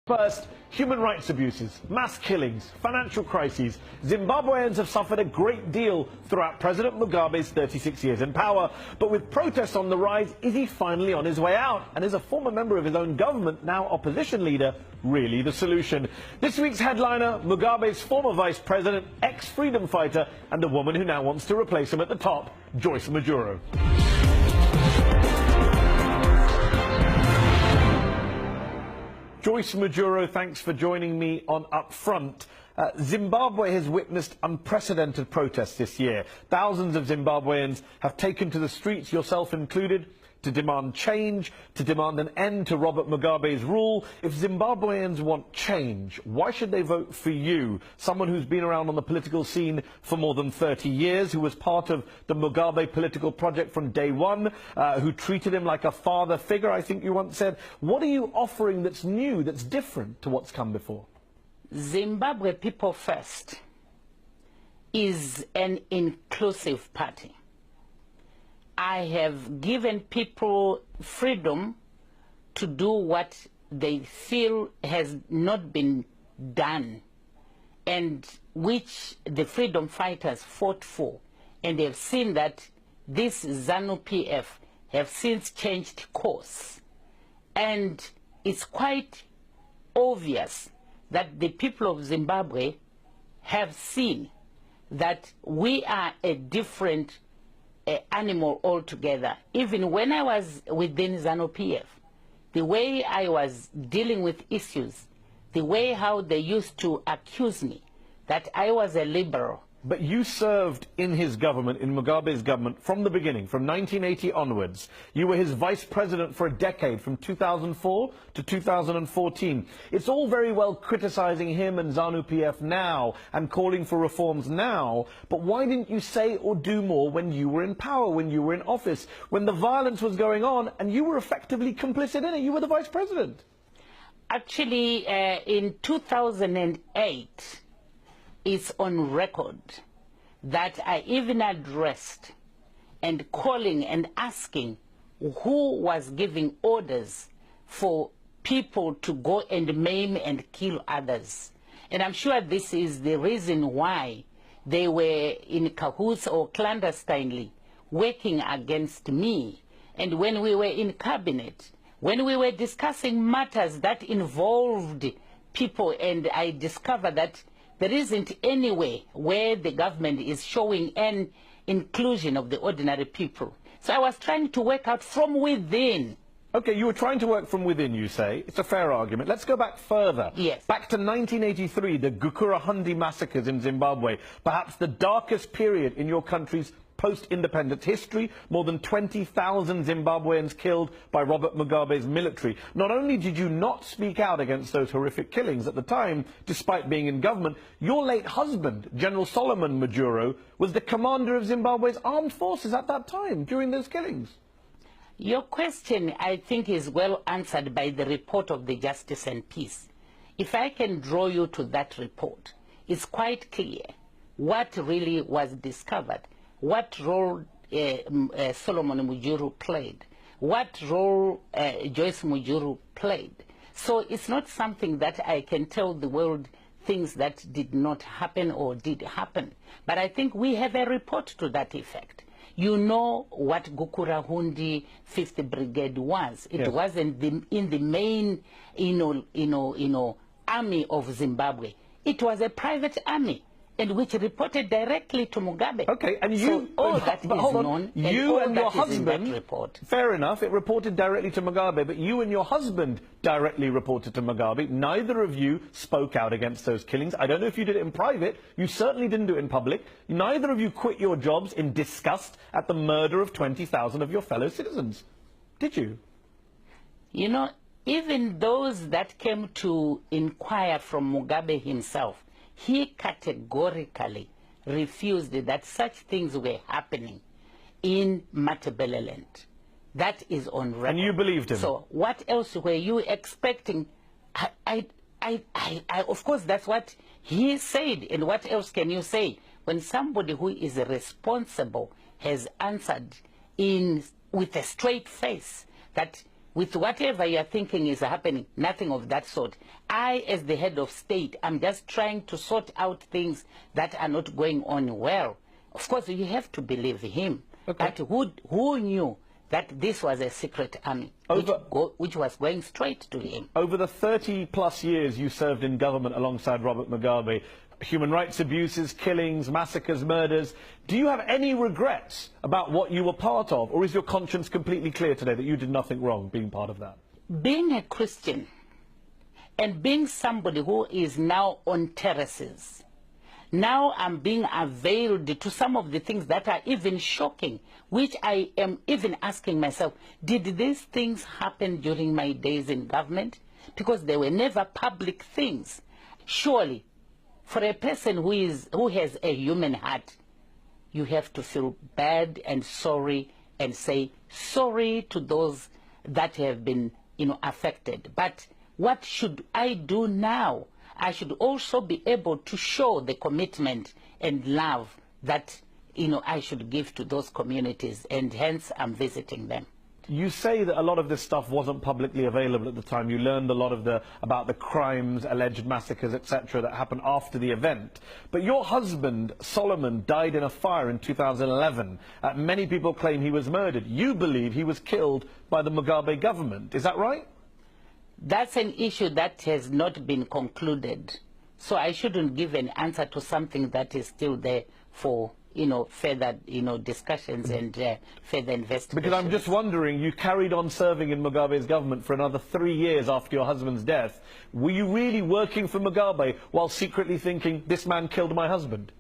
First, human rights abuses, mass killings, financial crises. Zimbabweans have suffered a great deal throughout President Mugabe's 36 years in power. But with protests on the rise, is he finally on his way out? And is a former member of his own government, now opposition leader, really the solution? This week's headliner, Mugabe's former vice president, ex-freedom fighter, and a woman who now wants to replace him at the top, Joyce Mujuru. Joyce Mujuru, thanks for joining me on Up Front. Zimbabwe has witnessed unprecedented protests this year. Thousands of Zimbabweans have taken to the streets, yourself included, to demand change, to demand an end to Robert Mugabe's rule. If Zimbabweans want change, why should they vote for you, someone who's been around on the political scene for more than 30 years, who was part of the Mugabe political project from day one, who treated him like a father figure, I think you once said. What are you offering that's new, that's different to what's come before? Zimbabwe People First is an inclusive party. I have given people freedom to do what they feel has not been done, and which the freedom fighters fought for. And they've seen that this ZPF have since changed course. And it's quite obvious that the people of Zimbabwe have seen that we are a different animal altogether. Even when I was within ZPF, the way I was dealing with issues, the way how they used to accuse me that I was a liberal. But you served in his government, in Mugabe's government, from the beginning, from 1980 onwards. You were his vice president for a decade, from 2004 to 2014. It's all very well criticizing him and ZANU-PF now and calling for reforms now, but why didn't you say or do more when you were in power, when you were in office, when the violence was going on and you were effectively complicit in it? You were the vice president. Actually, in 2008, it's on record that I even addressed and calling and asking who was giving orders for people to go and maim and kill others. And I'm sure this is the reason why they were in cahoots or clandestinely working against me. And when we were in cabinet, when we were discussing matters that involved people, and I discovered that there isn't any way where the government is showing an inclusion of the ordinary people. So I was trying to work out from within. Okay, you were trying to work from within, you say. It's a fair argument. Let's go back further. Yes. Back to 1983, the Gukurahundi massacres in Zimbabwe, perhaps the darkest period in your country's post-independence history. More than 20,000 Zimbabweans killed by Robert Mugabe's military. Not only did you not speak out against those horrific killings at the time, despite being in government, your late husband, General Solomon Mujuru, was the commander of Zimbabwe's armed forces at that time, during those killings. Your question, I think, is well answered by the report of the Justice and Peace. If I can draw you to that report, it's quite clear what really was discovered, what role Solomon Mujuru played, what role Joyce Mujuru played. So it's not something that I can tell the world things that did not happen or did happen. But I think we have a report to that effect. You know what Gukurahundi 5th Brigade was. It was in the main, army of Zimbabwe. It was a private army, and which reported directly to Mugabe. Okay, and you, so all that is known, you and your husband, report. Fair enough, it reported directly to Mugabe, but you and your husband directly reported to Mugabe. Neither of you spoke out against those killings. I don't know if you did it in private. You certainly didn't do it in public. Neither of you quit your jobs in disgust at the murder of 20,000 of your fellow citizens. Did you? You know, even those that came to inquire from Mugabe himself, he categorically refused that such things were happening in Matabeleland. That is on record. And you believed him? So what else were you expecting? Of course, that's what he said. And what else can you say when somebody who is responsible has answered with a straight face that with whatever you're thinking is happening, nothing of that sort. I, as the head of state, I'm just trying to sort out things that are not going on well. Of course, you have to believe him. Okay. But who knew that this was a secret army which was going straight to him? Over the 30-plus years you served in government alongside Robert Mugabe, human rights abuses, killings, massacres, murders, do you have any regrets about what you were part of, or is your conscience completely clear today that you did nothing wrong being part of that? Being a Christian and being somebody who is now on terraces, now I'm being availed to some of the things that are even shocking, which I am even asking myself, did these things happen during my days in government? Because they were never public things. Surely, for a person who has a human heart, you have to feel bad and sorry and say sorry to those that have been, affected. But what should I do now? I should also be able to show the commitment and love that, I should give to those communities, and hence I'm visiting them. You say that a lot of this stuff wasn't publicly available at the time. You learned a lot about the crimes, alleged massacres, etc. that happened after the event. But your husband, Solomon, died in a fire in 2011. Many people claim he was murdered. You believe he was killed by the Mugabe government. Is that right? That's an issue that has not been concluded. So I shouldn't give an answer to something that is still there for further, discussions and further investigations. Because I'm just wondering, you carried on serving in Mugabe's government for another 3 years after your husband's death. Were you really working for Mugabe while secretly thinking, this man killed my husband?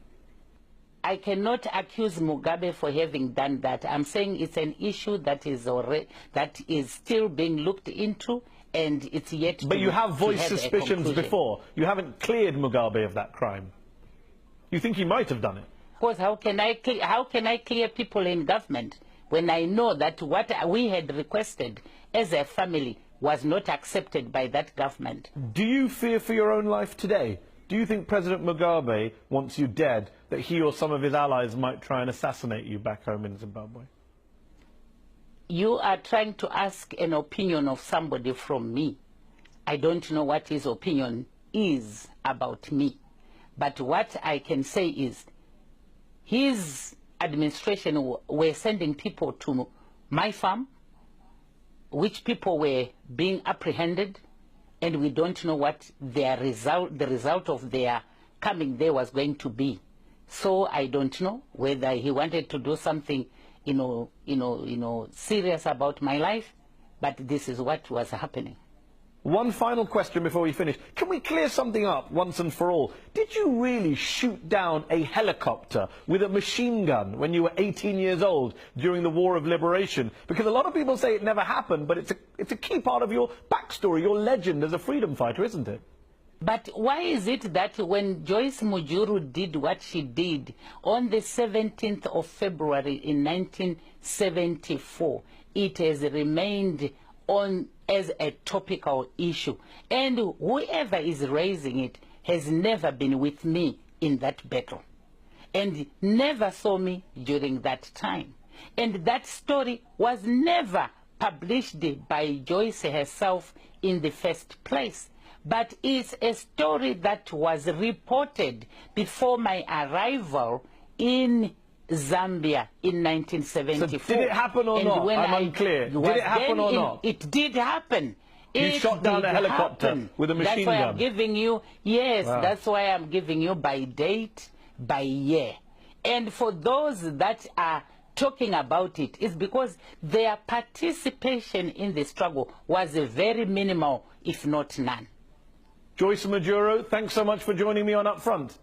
I cannot accuse Mugabe for having done that. I'm saying it's an issue that is still being looked into, and it's yet to. But you have voiced suspicions before. You haven't cleared Mugabe of that crime. You think he might have done it? Of course, how can I clear people in government when I know that what we had requested as a family was not accepted by that government? Do you fear for your own life today? Do you think President Mugabe wants you dead, that he or some of his allies might try and assassinate you back home in Zimbabwe? You are trying to ask an opinion of somebody from me. I don't know what his opinion is about me. But what I can say is, his administration were sending people to my farm, which people were being apprehended, and we don't know what the result of their coming there was going to be. So I don't know whether he wanted to do something, serious about my life, but this is what was happening. One final question before we finish. Can we clear something up once and for all? Did you really shoot down a helicopter with a machine gun when you were 18 years old during the War of Liberation? Because a lot of people say it never happened, but it's a key part of your backstory, your legend as a freedom fighter, isn't it? But why is it that when Joyce Mujuru did what she did on the 17th of February in 1974, it has remained on as a topical issue, and whoever is raising it has never been with me in that battle and never saw me during that time, and that story was never published by Joyce herself in the first place, but it's a story that was reported before my arrival in Zambia in 1974. So did it happen or not? I'm unclear. Did it happen or not? It did happen. You shot down a helicopter with a machine gun. That's why I'm giving you, yes, wow. That's why I'm giving you by date, by year. And for those that are talking about it, it's because their participation in the struggle was very minimal, if not none. Joyce Mujuru, thanks so much for joining me on Up Front.